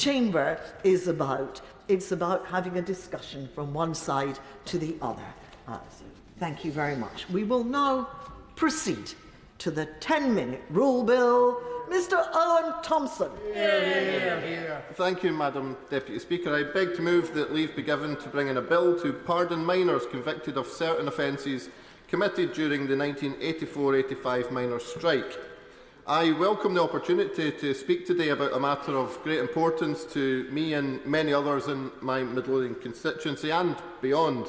chamber is about. It's about having a discussion from one side to the other. Thank you very much. We will now proceed to the 10-minute rule bill. Mr. Owen Thompson. Thank you, Madam Deputy Speaker. I beg to move that leave be given to bring in a bill to pardon minors convicted of certain offences committed during the 1984-85 miners' strike. I welcome the opportunity to speak today about a matter of great importance to me and many others in my Midlothian constituency and beyond.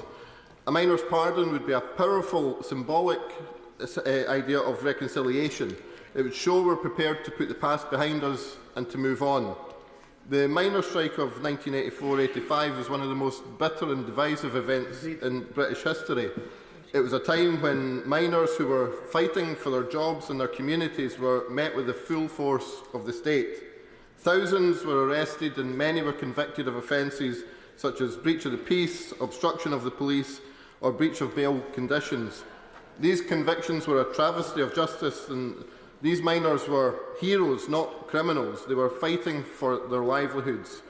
A minor's pardon would be a powerful, symbolic idea of reconciliation. It would show we're prepared to put the past behind us and to move on. The miners' strike of 1984-85 was one of the most bitter and divisive events in British history. It was a time when miners who were fighting for their jobs and their communities were met with the full force of the state. Thousands were arrested and many were convicted of offences such as breach of the peace, obstruction of the police or breach of bail conditions. These convictions were a travesty of justice, and these miners were heroes, not criminals. They were fighting for their livelihoods.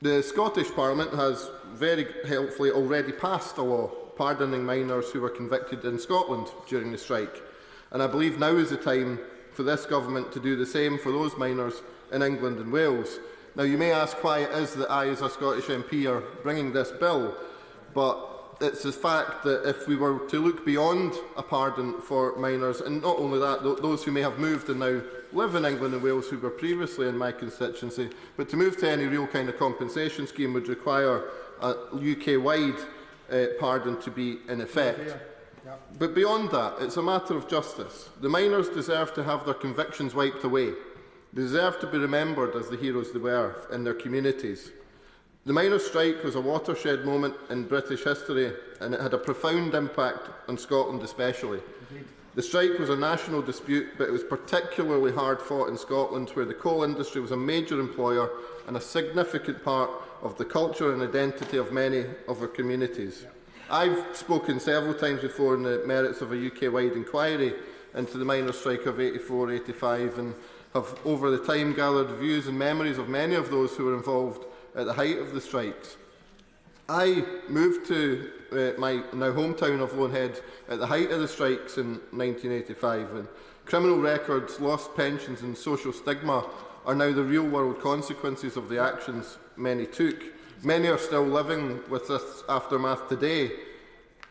The Scottish Parliament has very helpfully already passed a law pardoning miners who were convicted in Scotland during the strike, and I believe now is the time for this government to do the same for those miners in England and Wales. Now, you may ask why it is that I, as a Scottish MP, are bringing this bill, but it's the fact that if we were to look beyond a pardon for minors, and not only that, those who may have moved and now live in England and Wales who were previously in my constituency, but to move to any real kind of compensation scheme would require a UK-wide pardon to be in effect. But beyond that, it's a matter of justice. The miners deserve to have their convictions wiped away. They deserve to be remembered as the heroes they were in their communities. The miners' strike was a watershed moment in British history, and it had a profound impact on Scotland especially. The strike was a national dispute, but it was particularly hard fought in Scotland, where the coal industry was a major employer and a significant part of the culture and identity of many of our communities. I've spoken several times before on the merits of a UK-wide inquiry into the miners' strike of 84-85 and have over the time gathered views and memories of many of those who were involved at the height of the strikes. I moved to my now hometown of Loanhead at the height of the strikes in 1985, and criminal records, lost pensions and social stigma are now the real-world consequences of the actions many took. Many are still living with this aftermath today.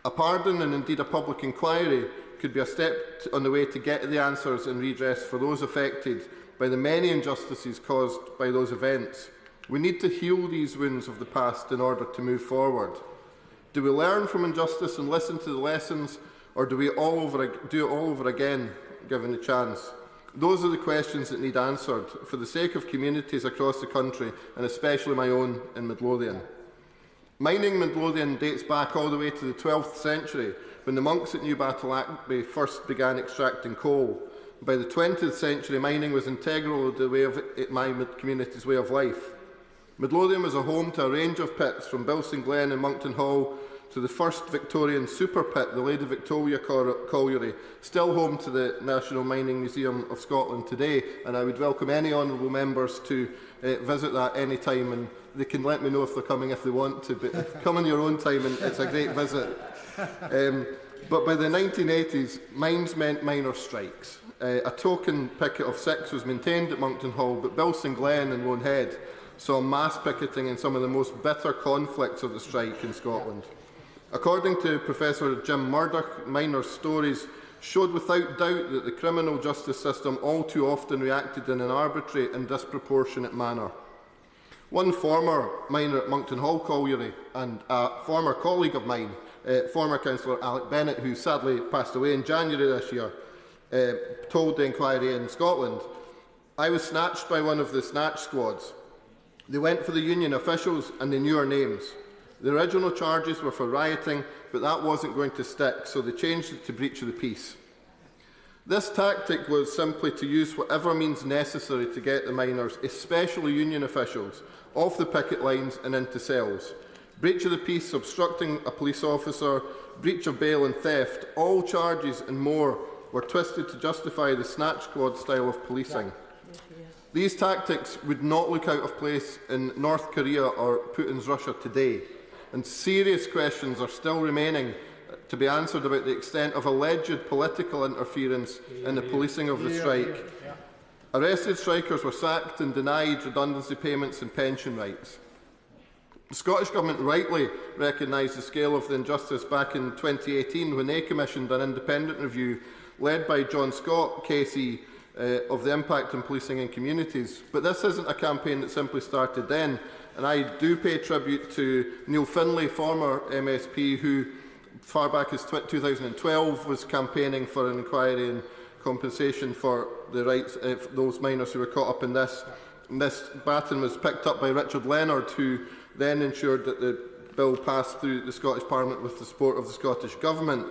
A pardon and indeed a public inquiry could be a step on the way to get the answers and redress for those affected by the many injustices caused by those events. We need to heal these wounds of the past in order to move forward. Do we learn from injustice and listen to the lessons, or do we do it all over again, given the chance? Those are the questions that need answered for the sake of communities across the country, and especially my own in Midlothian. Mining in Midlothian dates back all the way to the 12th century, when the monks at Newbattle first began extracting coal. By the 20th century, mining was integral to the way of my community's way of life. Midlothian was a home to a range of pits, from Bilston Glen and Monkton Hall to the first Victorian super pit, the Lady Victoria Colliery, still home to the National Mining Museum of Scotland today, and I would welcome any honourable members to visit that any time, and they can let me know if they're coming if they want to, but come on your own time and it's a great visit. But by the 1980s, mines meant minor strikes. A token picket of 6 was maintained at Monkton Hall, but Bilston Glen and Loanhead saw mass picketing in some of the most bitter conflicts of the strike in Scotland. According to Professor Jim Murdoch, miners' stories showed without doubt that the criminal justice system all too often reacted in an arbitrary and disproportionate manner. One former miner at Monkton Hall Colliery and a former colleague of mine, former councillor Alec Bennett, who sadly passed away in January this year, told the inquiry in Scotland, "I was snatched by one of the snatch squads. They went for the union officials and they knew our names. The original charges were for rioting, but that wasn't going to stick, so they changed it to breach of the peace." This tactic was simply to use whatever means necessary to get the miners, especially union officials, off the picket lines and into cells. Breach of the peace, obstructing a police officer, breach of bail and theft, all charges and more were twisted to justify the snatch squad style of policing. These tactics would not look out of place in North Korea or Putin's Russia today, and serious questions are still remaining to be answered about the extent of alleged political interference in the policing of the strike. Arrested strikers were sacked and denied redundancy payments and pension rights. The Scottish Government rightly recognised the scale of the injustice back in 2018 when they commissioned an independent review led by John Scott, KC, of the impact on policing in communities. But this isn't a campaign that simply started then, and I do pay tribute to Neil Finlay, former MSP, who far back as 2012 was campaigning for an inquiry and compensation for the rights of those miners who were caught up in this. And this baton was picked up by Richard Leonard, who then ensured that the bill passed through the Scottish Parliament with the support of the Scottish Government.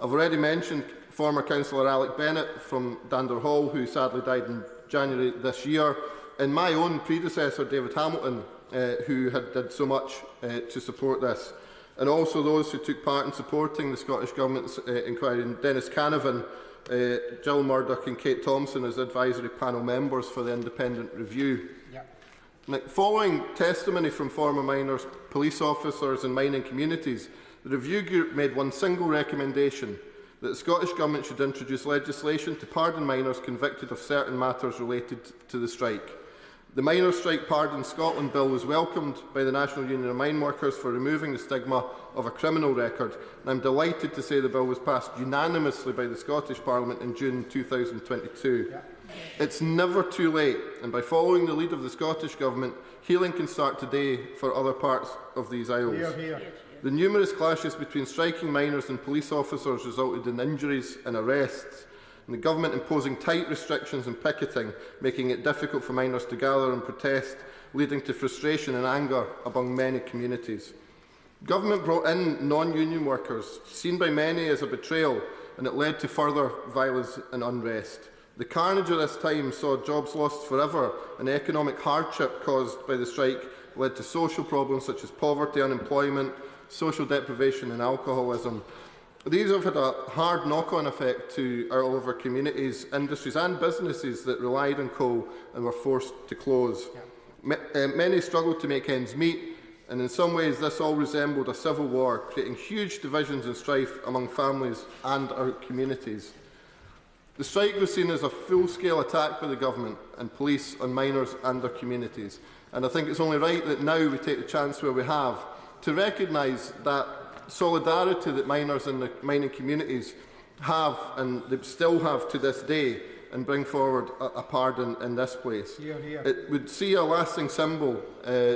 I've already mentioned former Councillor Alec Bennett from Dander Hall, who sadly died in January this year, and my own predecessor, David Hamilton, who did so much to support this, and also those who took part in supporting the Scottish Government's inquiry, Dennis Canavan, Jill Murdoch and Kate Thompson as advisory panel members for the independent review. Now, following testimony from former miners, police officers and mining communities, the review group made one single recommendation: that the Scottish Government should introduce legislation to pardon miners convicted of certain matters related to the strike. The Miners' Strike Pardon Scotland Bill was welcomed by the National Union of Mine Workers for removing the stigma of a criminal record, and I am delighted to say the bill was passed unanimously by the Scottish Parliament in June 2022. It's never too late, and by following the lead of the Scottish Government, healing can start today for other parts of these isles. The numerous clashes between striking miners and police officers resulted in injuries and arrests, and the Government imposing tight restrictions and picketing, making it difficult for miners to gather and protest, leading to frustration and anger among many communities. Government brought in non-union workers, seen by many as a betrayal, and it led to further violence and unrest. The carnage of this time saw jobs lost forever, and the economic hardship caused by the strike led to social problems such as poverty, unemployment, social deprivation and alcoholism. These have had a hard knock-on effect to all of our communities, industries and businesses that relied on coal and were forced to close. Many struggled to make ends meet, and in some ways this all resembled a civil war, creating huge divisions and strife among families and our communities. The strike was seen as a full-scale attack by the Government and police on miners and their communities, and I think it's only right that now we take the chance where we have to recognise that solidarity that miners in the mining communities have, and they still have to this day, and bring forward a pardon in this place. It would see a lasting symbol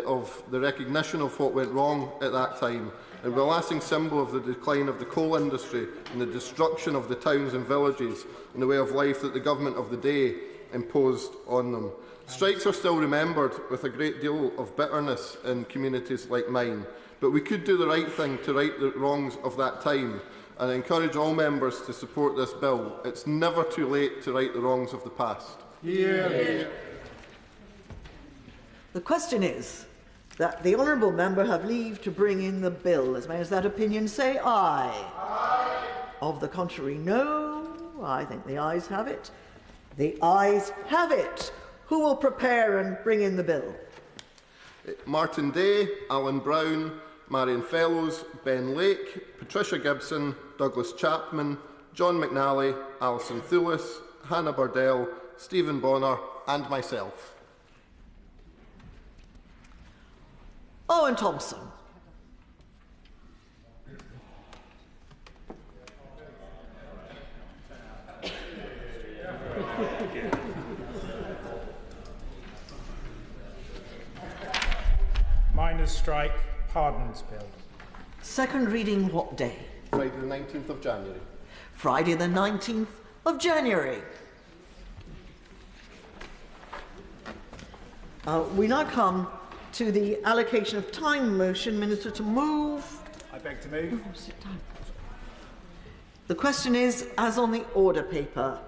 of the recognition of what went wrong at that time. It would be a lasting symbol of the decline of the coal industry and the destruction of the towns and villages and the way of life that the government of the day imposed on them. Strikes are still remembered with a great deal of bitterness in communities like mine, but we could do the right thing to right the wrongs of that time, and I encourage all members to support this bill. It's never too late to right the wrongs of the past. The question is that the honourable member have leave to bring in the bill. As many as that opinion say aye. Aye. Of the contrary, no. I think the ayes have it. The ayes have it. Who will prepare and bring in the bill? Martin Day, Alan Brown, Marion Fellows, Ben Lake, Patricia Gibson, Douglas Chapman, John McNally, Alison Thulis, Hannah Bardell, Stephen Bonner and myself. Owen Thompson. Miners' Strike Pardons Bill. Second reading what day? Friday the 19th of January. Friday the 19th of January. We now come to the allocation of time motion. Minister to move. I beg to move. Oh, sit down. The question is, as on the order paper,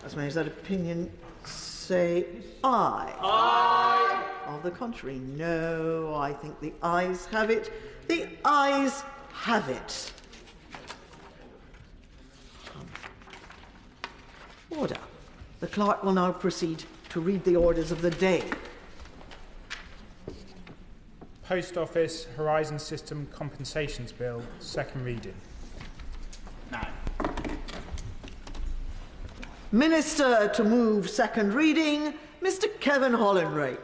as many as that opinion say aye. Aye. Of the contrary, no. I think the ayes have it. The ayes have it. Order. The clerk will now proceed to read the orders of the day. Post Office Horizon System Compensations Bill, second reading. Minister to move second reading, Mr. Kevin Hollinrake.